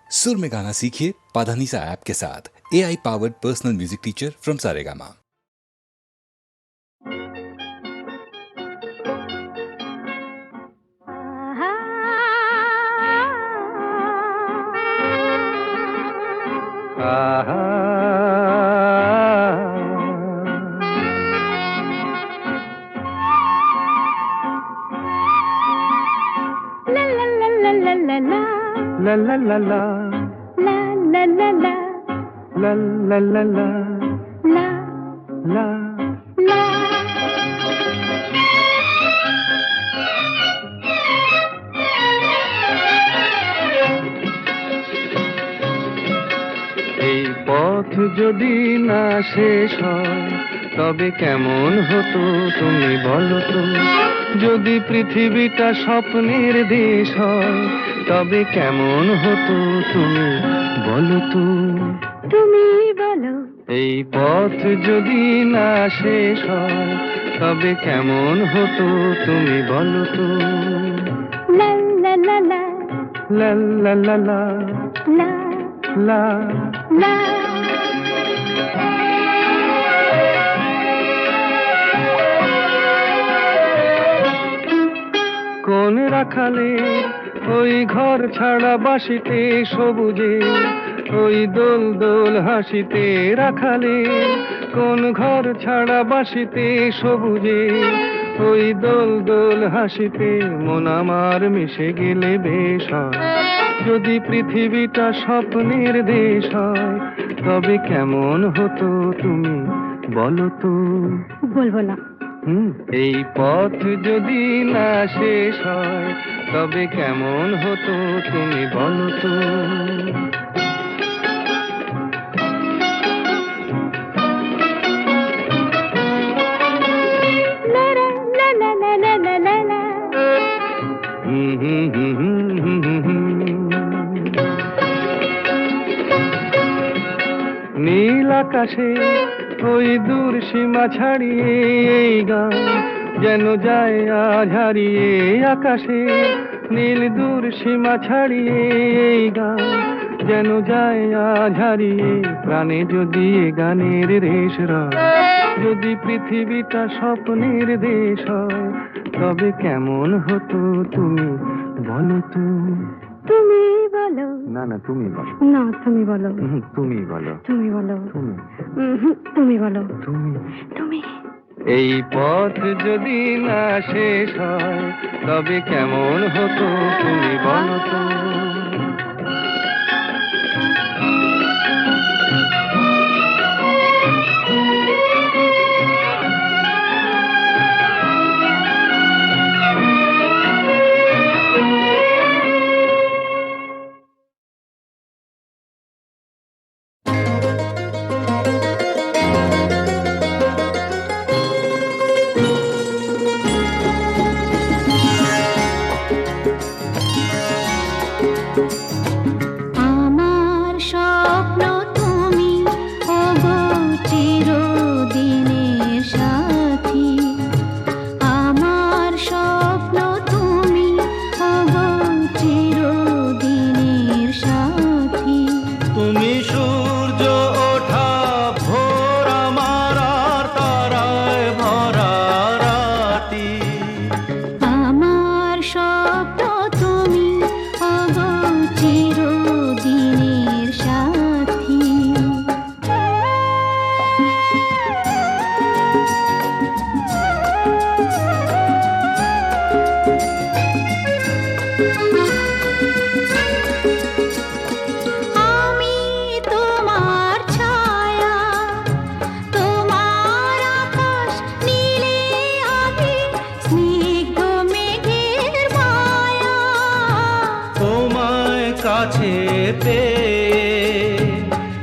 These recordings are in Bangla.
सुर में गाना सीखिए पाधानीसा ऐप के साथ। AI powered personal music teacher from Saregama. La la la la la la la la la la la la la la la এই পথ যদি না শেষ হয় তবে কেমন হতো তুমি বলো তো। যদি পৃথিবীটা স্বপ্নের দেশ হয় তবে কেমন হতো তুমি বলো তো। তুমি বলো। এই পথ যদি না শেষ হয় তবে কেমন হতো তুমি বলো তো। লা লা লা লা লা লা লা লা লা লা লা। কোন রাখালে ওই ঘর ছাড়া বাসিতে সবুজে ওই দোল দোল হাসিতে রাখালে কোন ঘর ছাড়া বাসিতে সবুজে ওই দোল দোল হাসিতে মন আমার মিশে গেলে বেশ হয়। যদি পৃথিবীটা স্বপ্নের দেশ হয় তবে কেমন হতো তুমি বলো তো। বলবো না। এই পথ যদি না শেষ হয় তবে কেমন হতো তুমি বলো তো। নীল আকাশে ওই দূর সীমা ছাড়িয়ে এই গান যেন যায় আজ হারিয়ে। আকাশে নীল দূর সীমা ছাড়িয়ে এই গান যেন যায় আজ হারিয়ে। প্রাণে যদি এ গানের রেশ রয় যদি পৃথিবীটা স্বপ্নের দেশ হয় তবে কেমন হতো তুমি বলো তো। তুমি বলো। না না তুমি বলো। না তুমি বলো। তুমি বলো। তুমি বলো। তুমি তুমি বলো। তুমি তুমি। এই পথ যদি না শেষ হয় তবে কেমন হতো তুমি বলো তো।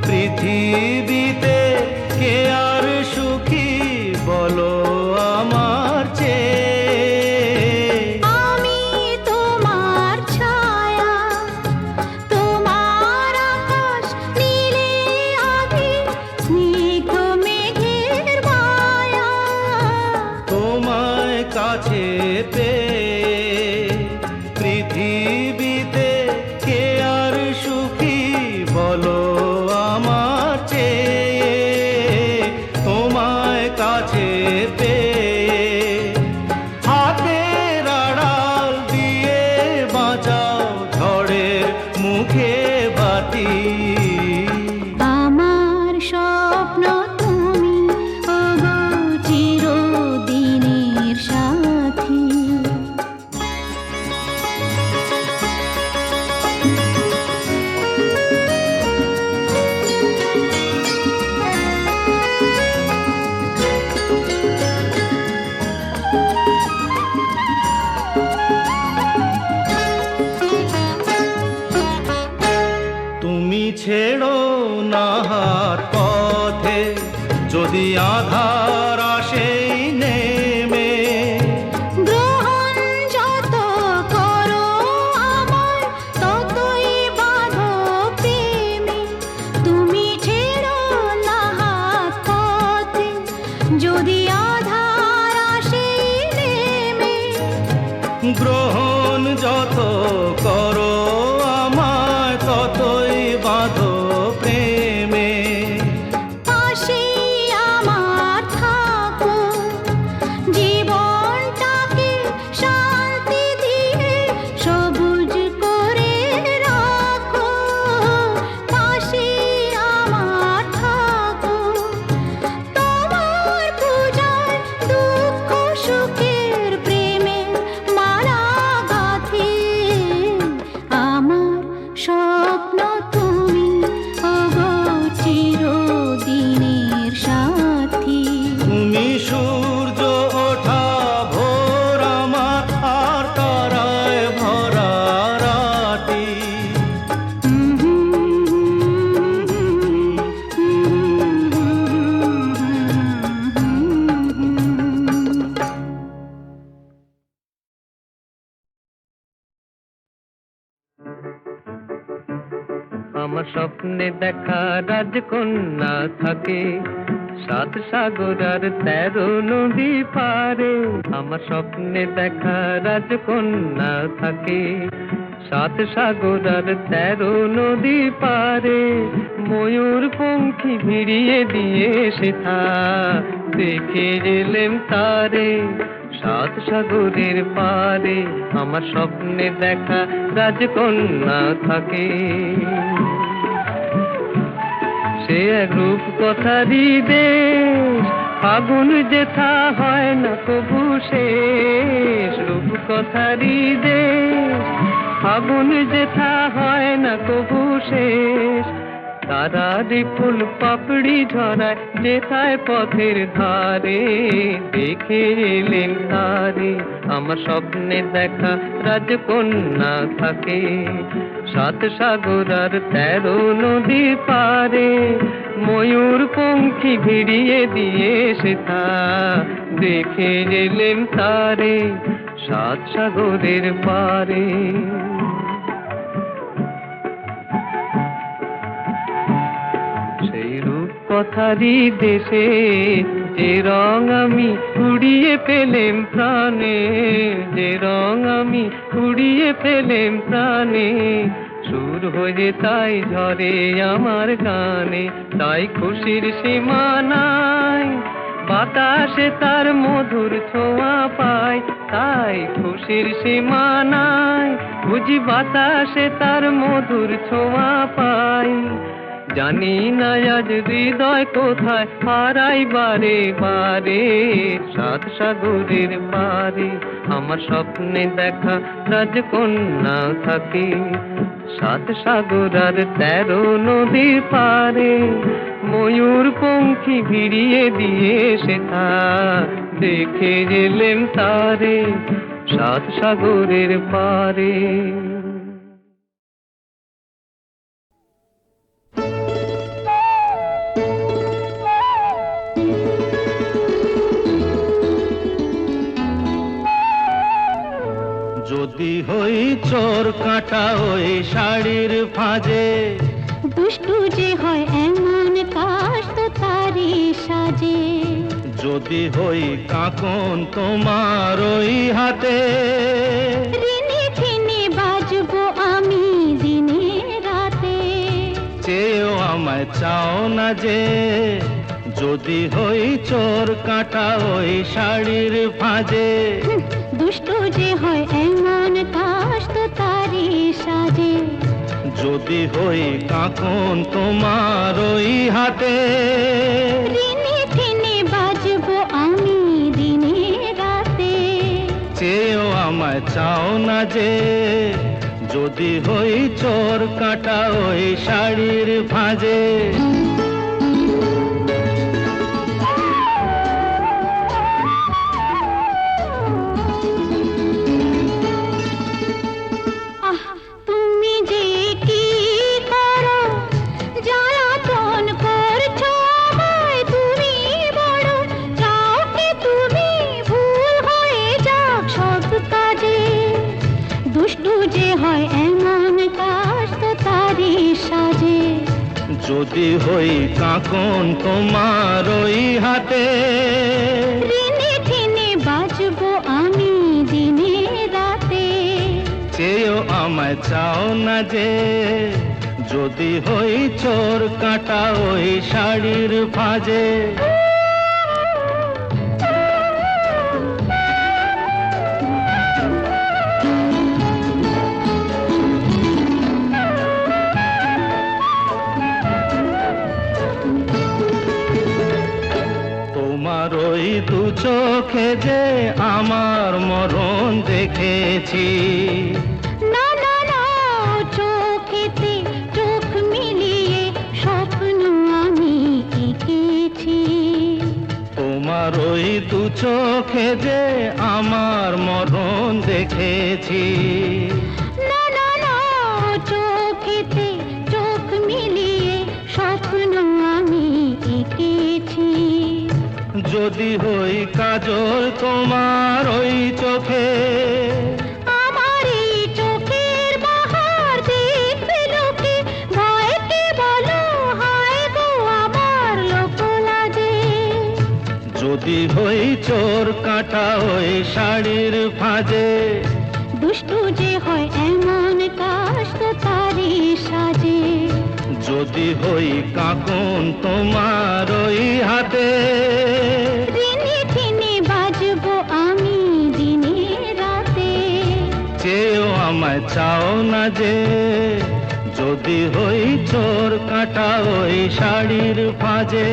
পৃথিবীতে কে আর সুখী বলো আমার চেয়ে। আমি তোমার ছায়া, তোমার আকাশ নীলে আভি, স্নিগ্ধ মেঘের মায়া। তোমায় কাছে পেয়ে পৃথিবীতে কে আর সুখী মুখে বাতি। আমার স্বপ্ন তুমি ওগো চিরদিনের সাথী। তুমি ছেড়ো না হাত পথে, যদি আধার আসে নেমে। গ্রহণ যত করো আমার ততই বাঁধো প্রেমে। তুমি ছেড়ো না হাত পথে, যদি আধার আসে নেমে। গ্রহণ যত করো আমায় ততই বাঁধো প্রেমে। পাশে আমার থাকো, জীবনটাকে শান্তি দিয়ে সবুজ করে রাখো। পাশে আমার থাকো, তোমার পূজায় দুঃখ সুখের প্রেমে মালা গাঁথি। আমার স্বপ্ন তুমি ওগো চিরদিনের সাথী। তুমি সূর্য ওঠা ভোর আমার, আর তারায় ভরা রাতি। আমার স্বপ্নে দেখা রাজকন্যা থাকে 7 সাগর আর 13 নদী পারে। আমার স্বপ্নে দেখা রাজকন্যা থাকে 7 সাগর আর 13 নদী পারে। ময়ূর পঙ্খী ভিড়িয়ে দিয়ে সেথা দেখে এলেম তারে 7 সাগরের পারে। আমার স্বপ্নে দেখা রাজকন্যা থাকে। সে এক রূপ কথারই দেশ, আগুন যেথা হয় না কবু শেষ। রূপ কথারই দেশ, আগুন যেথা হয় না কবু শেষ। তারারি ফুল পাপড়ি ঝরায় যেথায় পথের ধারে, দেখে এলেন তারে। আমার স্বপ্নে দেখা রাজকন্যা থাকে 7 সাগর আর 13 নদী পারে। ময়ূর পঙ্খী ভিড়িয়ে দিয়ে সেথা দেখে এলেন তারে 7 সাগরের পারে। সেই রূপ কথারই দেশে যে রং আমি উড়িয়ে পেলেম প্রাণে, যে রং আমি উড়িয়ে পেলেম প্রাণে। সুর হয়ে তাই ঝরে আমার গানে, তাই খুশির সীমা নাই। বাতাসে তার মধুর ছোঁয়া পায়, তাই খুশির সীমা নাই। বুঝি বাতাসে তার মধুর ছোঁয়া পাই। জানি না আজ হৃদয় কোথায় হারাই বারে বারে 7 সাগরের পারে। আমার স্বপ্নে দেখা রাজকন্যা থাকে 7 সাগর আর 13 নদীর পারে। ময়ূর পঙ্খী ভিড়িয়ে দিয়ে সেথা দেখে এলেম তারে 7 সাগরের পারে। যদি হই চোর কাঁটা ওই শাড়ির ফাঁজে, দুষ্টু যে হয় এমন কাশ তো তারি সাজে। যদি হই কাঁকন তোমার ওই হাতে, রিনি ঝিনি বাজবো আমি দিনে রাতে। চেয়েও আমায় চাও না যে, যদি হই চোর কাঁটা ওই শাড়ির ফাঁজে। দুষ্টু যে হয় এমন কাশ তো তারি সাজে। যদি হই কাঁকন তোমার ওই হাতে, ঋণে ঠেনে বাজবো আমি দিনে রাতে। চেয়েও আমায় চাও না যে, যদি হই চোর কাঁটা ওই শাড়ির ভাঁজে। আহ, তুমি যে কি করো, জ্বালাতন করছো আমায় তুমি বড়। চাও কি তুমি ভুল হয়ে যাক সব কাজে। দুষ্টু যে হয় এমন কাজ তো তারই সাজে। যদি হই কাঁকন তোমার ওই হাতে, ঋণে ঠেনে বাজবো আমি দিনে রাতে। চেয়েও আমায় চাও না যে, যদি হই চোর কাঁটা ওই শাড়ির ভাঁজে। তোমার ওই দু চোখে যে আমার মরণ দেখেছি। না না না, চোখেতে চোখ মিলিয়ে স্বপ্ন আমি এঁকেছি। তোমার ওই দু চোখে যে আমার মরণ দেখেছি। না না না, চোখেতে চোখ মিলিয়ে স্বপ্ন আমি এঁকেছি। যদি হই কাজল তোমার ওই চোখে, আমার এই চোখের বাহার দেখবে লোকে। ভয়কে বলো হায় গো আমার লোক লাজে। যদি হই চোর কাঁটা ওই শাড়ির ভাঁজে। দুষ্টু যে হয় এমন কাজ তো তারই সাজে। যদি হই কাঁকন তোমার ওই হাতে, ঋণে ঠেনে বাজবো আমি দিনে রাতে। চেয়েও আমায় চাও না যে, যদি হই চোর কাঁটা ওই শাড়ির ভাঁজে।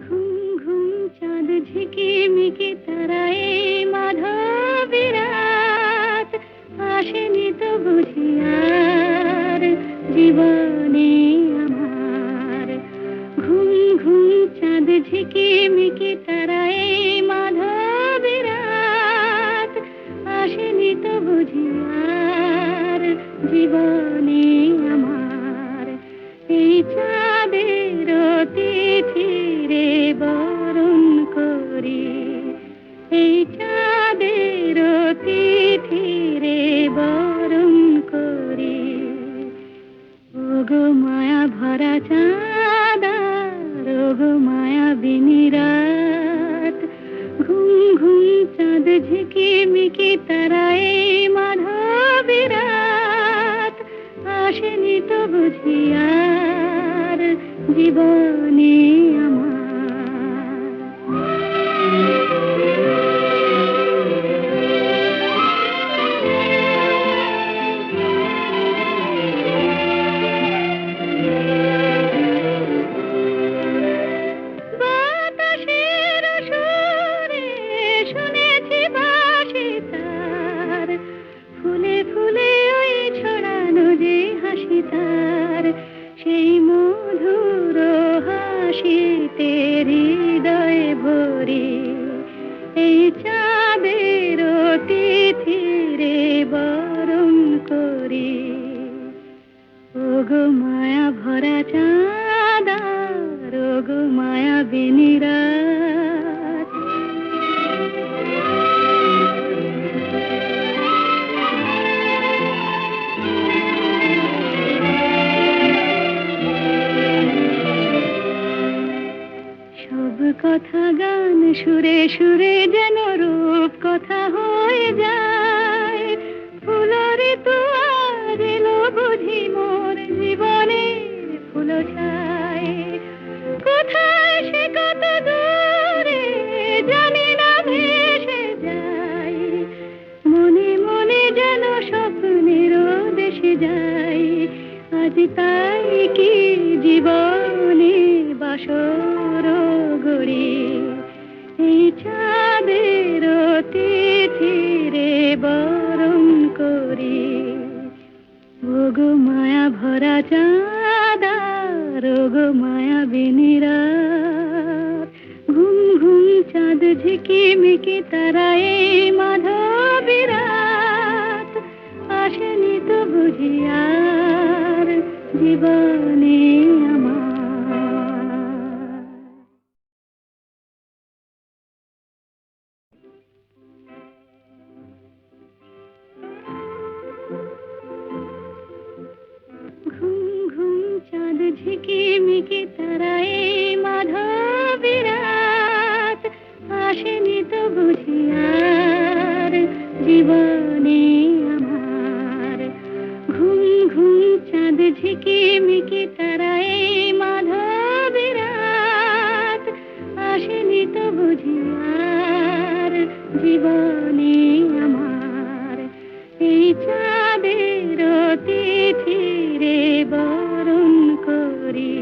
ঘুম ঘুম চাঁদ ঝিকিমিকি তারায় মাধবী রাত। আসেনি তো বুঝি আর জীবনে আমার। ঘুম ঘুম চাঁদ ঝিকিমিকি তারায় মাধবী রাত। আসেনি তো বুঝি আর জীবনে আমার। এই চাঁদের তিথিরে বরণ করি, এই চাঁদের তিথিরে বরণ করি। ওগো মায়া ভরা চাঁদা, ওগো মায়া বিনি রাত। ঘুম ঘুম চাঁদ ঝিকিমিকি তারায় মাধবী রাত। আসেনি তো বুঝি আর জীবনে আমার। বাতাসের সুরে শুনেছি বাঁশি তার। ফুলে ফুলে ওই ছড়ানো যে হাসি তার। সেই মধুর হাসিতে হৃদয় ভরি। এই চাঁদের তিথিরে বরণ করি। ওগো মায়া ভরা চাঁদা, ওগো মায়া বিনি রাত। সব কথা গান সুরে সুরে যেন রূপ কথা হয়ে যায়। ফুলরে তো আজ এলো বুঝি মোর জীবনে ফুল ছায়। কোথায় সে কত দূরে জীবনে বাসর গড়ি এই চাঁদের তিথিরে বরণ করি ওগো মায়া ভরা চাঁদা রোগো মায়া বিনিরা ঘুম ঘুম চাঁদ ঝিকিমিকি তারায় মাধবী রাত আসেনি তো বুঝিয়ার জীবনে আমার ঘুম ঘুম চাঁদ ঝিকিমিকি তারায় মাধবী রাত আসেনি তো বুঝিয়ার জীবনে আমার ঘুম ঘুম চাঁদ ঝিকিমিকি তারায় মাধবী রাত আসেনি তো বুঝিয়ার জীবনে আমার এই চাঁদের তিথিরে বরণ করি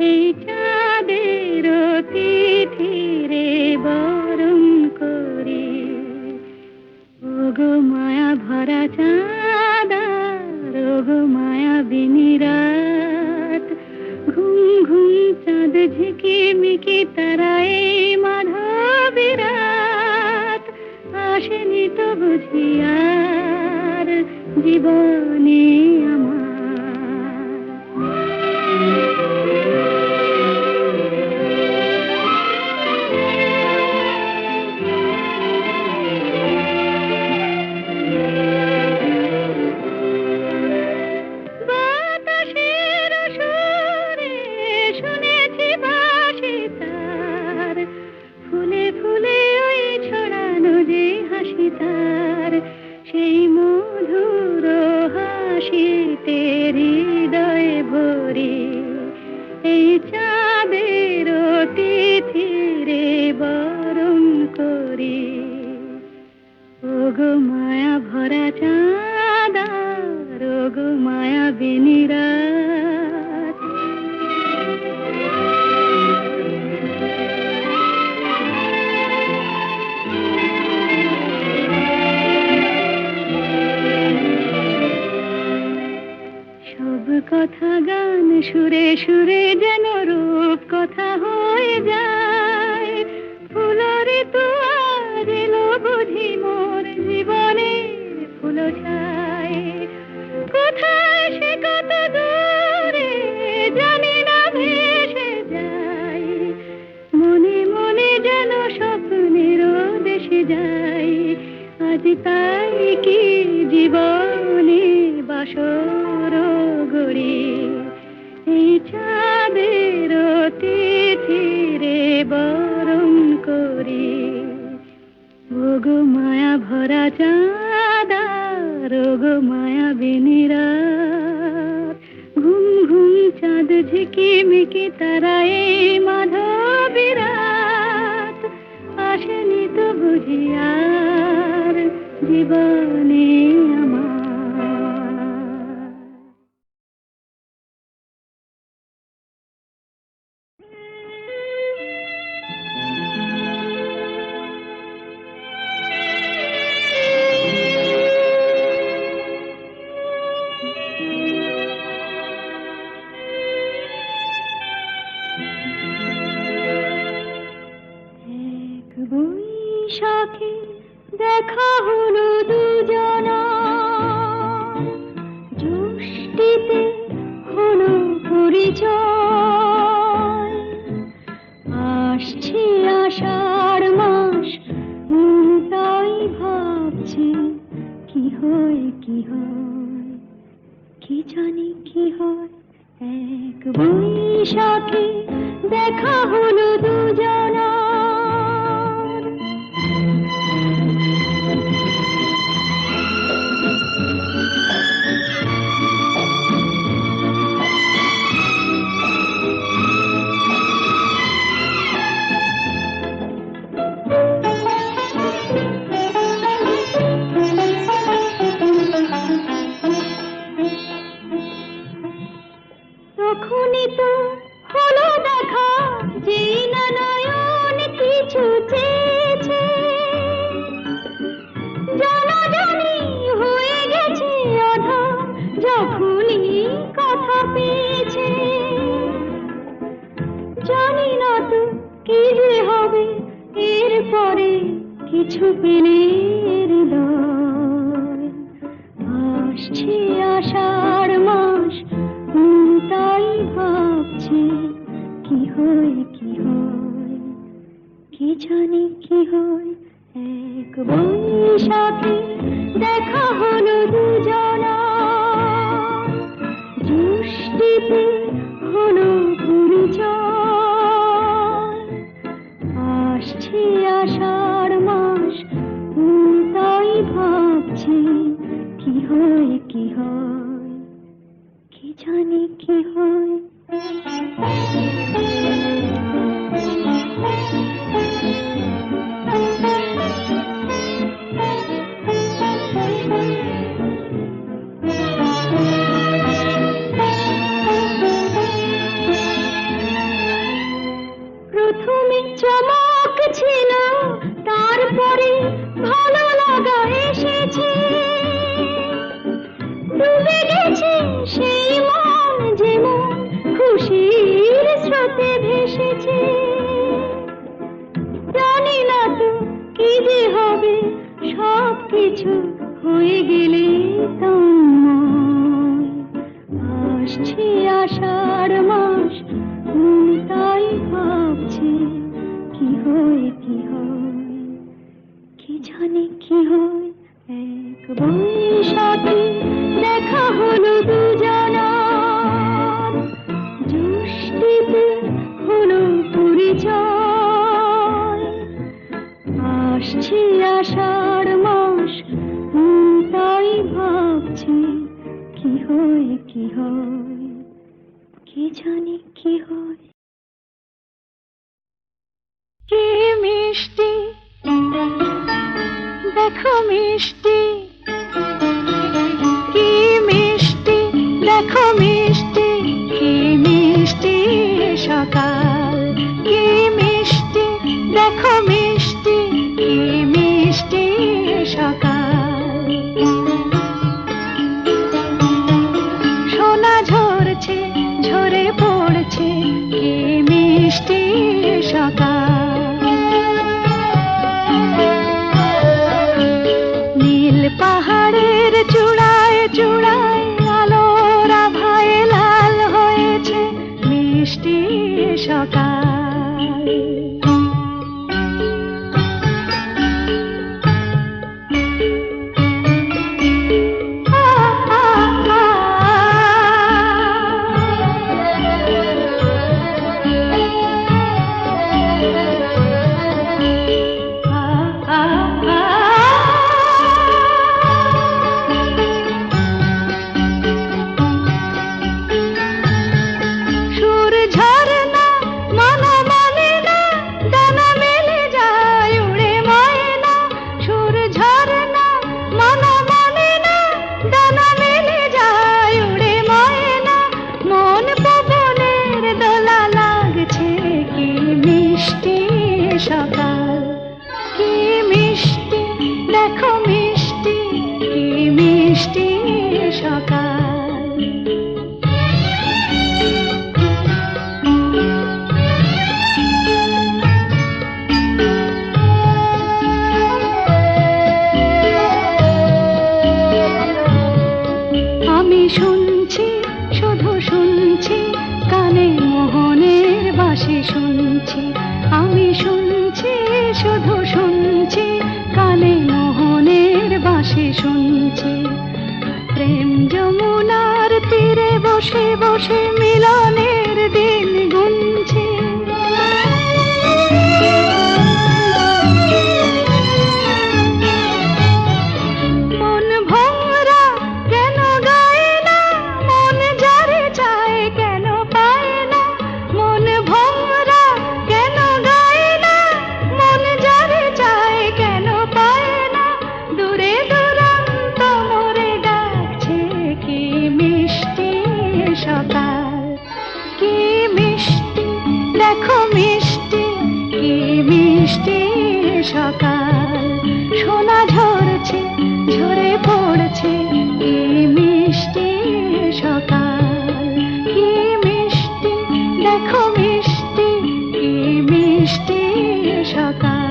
এই চাঁদের তিথিরে বরণ করি ওগো মায়া ভরা চাঁদা রোগো মায়া বিনিরাত ঘুম ঘুম চাঁদ ঝিকিমিকি তারায় মাধবী রাত আসেনি তো বুঝিয়ার জীবনে আমার বাতাসের সুরে শুনেছি বাঁশি তার ফুলে ফুলে ওই ছড়ানো যে হাসি তার সেই মধুর হাসিতে হৃদয় ভরি এই চাঁদের তিথিরে বরণ করি ওগো মায়া ভরা চাঁদা রোগো মায়া বিনিরাত সব কথা গান সুরে সুরে যেন রূপ কথা হয়ে যায় ফুলরে তো আজ এলো বুঝি মোর জীবনে ফুল ছায় কোথায় সে কত দূরে জানি না ভেসে যায় মনে মনে যেন স্বপ্নের দেশে যাই আজ তাই কি জীবনে বাসর গড়ি এই চাঁদের তিথিরে বরণ করি ওগো মায়া ভরা চাঁদা রোগো মায়া বিনিরাত ঘুম ঘুম চাঁদ ঝিকিমিকি তারায় মাধবী রাত আসেনি তো বুঝিয়ার জীবনে আমার বৈশাখে দেখা হলো দুজনা জ্যৈষ্ঠীতে হলো পরিচয় আসছে আষাঢ় মাস তাই ভাবছি কি হয় কি হয় কি জানি কি হয় এক বৈশাখে দেখা হলো দুজনা তখনই কিছু পেলে হৃদয়। আসছে আষাঢ় মাস, তাই ভাবছি কি হয় কি হয়, কি জানি কি হয়। এক বৈশাখে দেখা হলো দুজনা, জ্যৈষ্ঠীতে হলো পরিচয়। আসছে আষাঢ় মাস, তাই ভাবছি কি হয় কি হয়, কি জানি কি হয়। প্রথমে চমক ছিল, তারপরে ভালো লাগা এসেছে। ডুবে গেছে সেই মন, যেমন খুশির স্রোতে ভেসেছে। জানি না তো কি যে হবে, সব কিছু হয়ে গেলে তন্ময়। আসছে আষাঢ় মাস, তাই ভাবছি কি হয় কি হয়, কি জানি কি হয়। এক বৈশাখে দেখা হলো দুজনার, জ্যৈষ্ঠীতে হলো পরিচয়। আসছে আষাঢ় মাস, তাই ভাবছি কি হয় কি হয়, কি জানি কি হয়। কি মিষ্টি দেখো মিষ্টি, কি মিষ্টি দেখো মিষ্টি, কি মিষ্টি সকাল। কি মিষ্টি দেখো মিষ্টি, কি মিষ্টি সকাল। সোনা ঝরছে ঝরে পড়ছে, কি মিষ্টি সকাল। নীল পাহাড়ের চূড়ায় চূড়ায় আলোর আভায় লাল হয়েছে মিষ্টি সকাল। সকাল কি মিষ্টি দেখো মিষ্টি, কি মিষ্টি সকাল। আমি শুনছি শুধু শুনছি, কানে মোহনের বাঁশি শুনছি। আমি শুনছি শুধু শুনছি, কানে মোহনের বাঁশি শুনছি। প্রেম যমুনার তীরে বসে বসে মিলনের দিন গুনছি। মন ভোরা কেন গায় না, মন যারে চায় কেন পায় না। মন ভোরা কেন গায় না, মন যারে চায় কেন পায় না। দূরে দূরান্ত মোরে ডাকছে, কি মিষ্টি সকাল। কি মিষ্টি দেখো মিষ্টি, কি মিষ্টি সকাল। সোনা ঝরছে ঝরে পড়ছে, কি মিষ্টি সকাল। কি মিষ্টি দেখো মিষ্টি, কি মিষ্টি সকাল।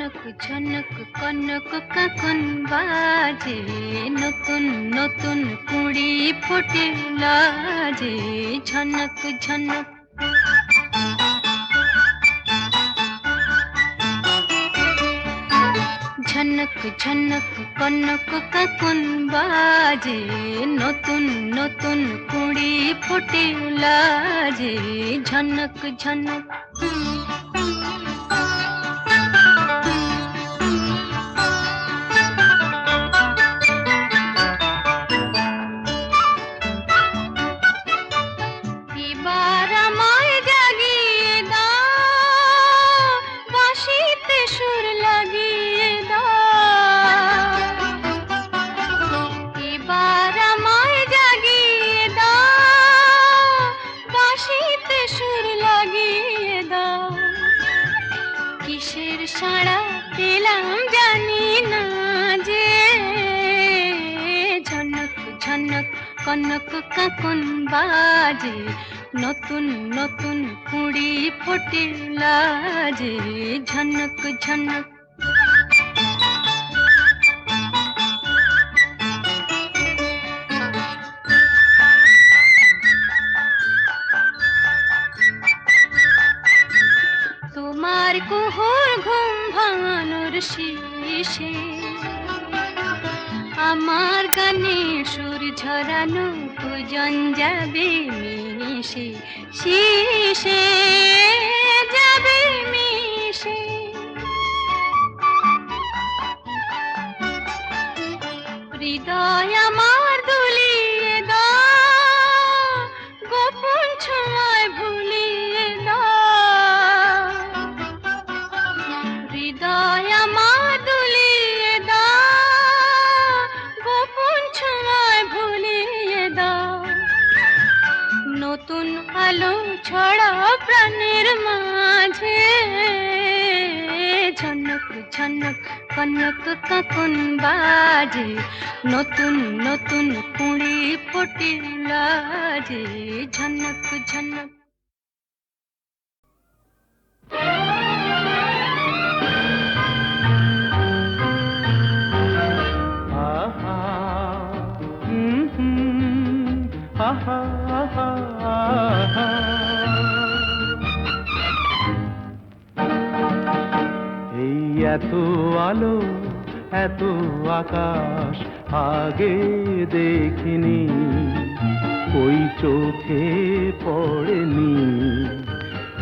ঝনক ঝনক কনক কাকন বাজে, নতুন নতুন কুড়ি ফোটে লাজে, ঝনক ঝনক। ঝনক ঝনক কনক কাকন বাজে, নতুন নতুন কুড়ি ফোটে লাজে, ঝনক ঝনক। এবার আমায় জাগিয়ে দাও, বাঁশিতে সুর লাগিয়ে দাও। এবার আমায় জাগিয়ে দাও, বাঁশিতে সুর লাগিয়ে দাও। কিসের সাড়া পেলাম জানি না যে, ঝনক ঝনক কনক কাকন বাজে, নতুন নতুন কুড়ি ফোটে লাজে, ঝনক ঝনক। তোমার কুহুর ঘুম ভাঙানোর শীষে, আমার গানে সুর ঝরানো পূজন যাবে মিশে, শীষে যাবে মিশে। হৃদয় আমার দুলিয়ে দাও, গোপন ছোঁয়ায় ভুলিয়ে দাও। হৃদয় আমার দুলিয়ে দাও, গোপন ছোঁয়ায় ভুলিয়ে দাও। নতুন আলো ছড়াও প্রাণের মাঝে, ঝনক ঝনক কনক কাকন বাজে, নতুন নতুন কুড়ি ফোটে লাজে, ঝনক ঝনক। আহা আহা আহা আহা। এই এত আলো এত আকাশ আগে দেখিনি, ওই চোখে পড়েনি।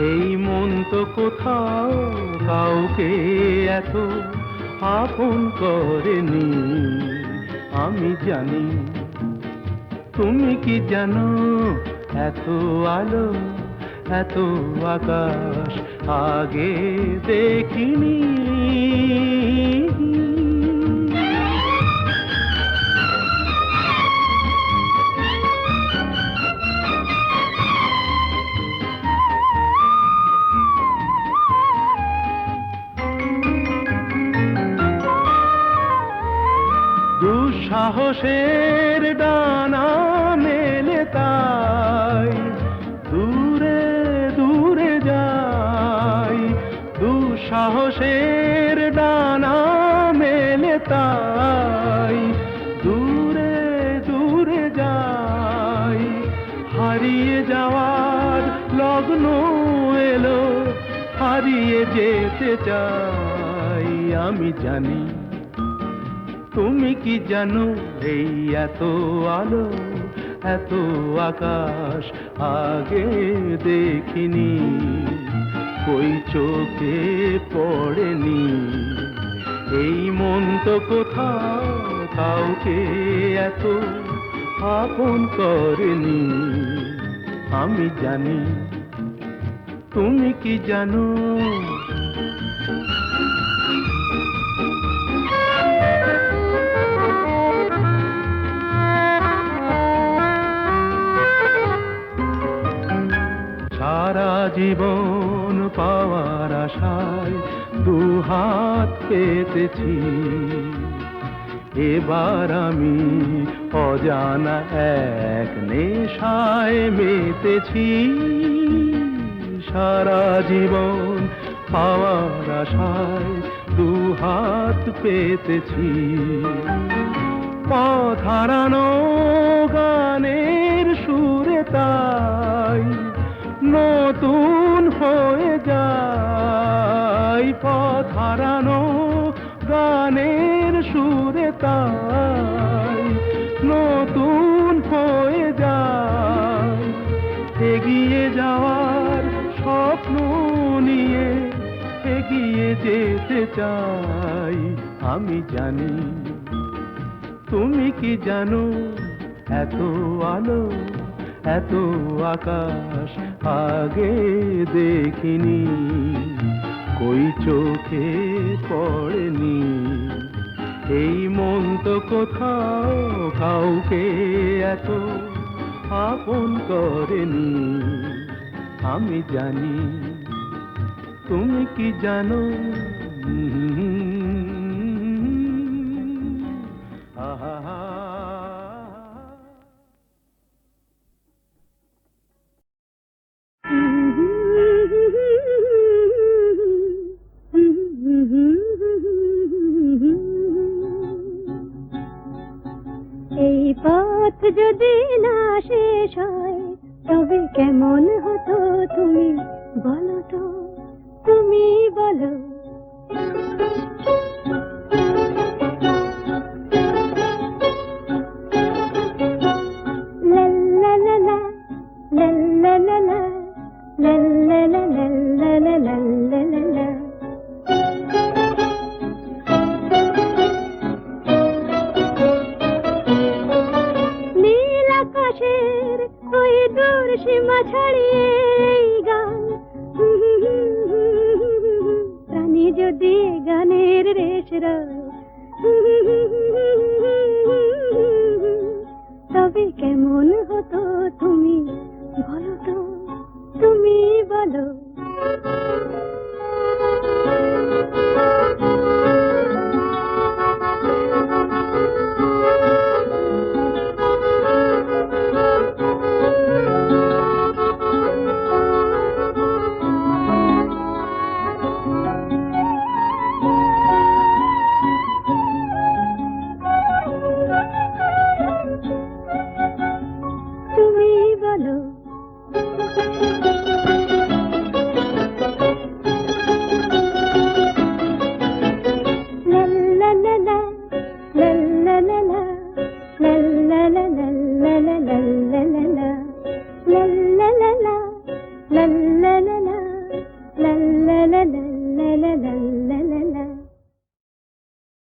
এই মন তো কোথাও কাউকে এত আপন করেনি। আমি জানি, তুমি কি জানো, এত আলো এত আকাশ আগে দেখিনি। দুঃসাহসের ডানা মেলে তাই দূরে দূরে যাই। দুঃসাহসের ডানা মেলে তাই দূরে দূরে যাই। হারিয়ে যাওয়ার লগ্ন এলো, হারিয়ে যেতে চাই। আমি জানি, তুমি কি জানো, এই এত আলো এত আকাশ আগে দেখিনি, ওই চোখে পড়েনি। এই মন তো কোথাও কাউকে এত আপন করেনি। আমি জানি, তুমি কি জানো। সারা জীবন পাওয়ার আশায় দুহাত পেতেছি, এবার আমি অজানা এক নেশায় মেতেছি। সারা জীবন পাওয়ার আশায় দু হাত পেতেছি। পথ হারানো গানের সুরে তাই নতুন হয়ে যায়। পথ হারানো গানের সুরে তাই নতুন হয়ে যায়। এগিয়ে যাওয়ার স্বপ্ন নিয়ে এগিয়ে যেতে চাই। আমি জানি তুমি কি জানো, এত আলো এত আকাশ আগে দেখিনি, কই চোখে পড়েনি। এই মন তো কোথাও কাউকে এত আপন করেনি। আমি জানি তুমি কি জানো। আহা এই পথ যদি না শেষ হয় তবে কেমন হতো তুমি বলো তো, তুমি বলো। লা লা লা লা, লা লা লা লা, লা লা লা লা, লা লা লা লা লা লা। নীল আকাশের ওই দূর সীমা ছাড়িয়ে এই গান, প্রাণী যদি গানের রেশ রয় তবে কেমন হতো তুমি বলো তো, তুমি বলো। তুমি বলো। লা লা লা লা, লা লা লা লা, লা লা লা লা, লা লা লা লা লা লা, লা লা লা লা, লা লা লা লা, লা লা লা লা, লা লা লা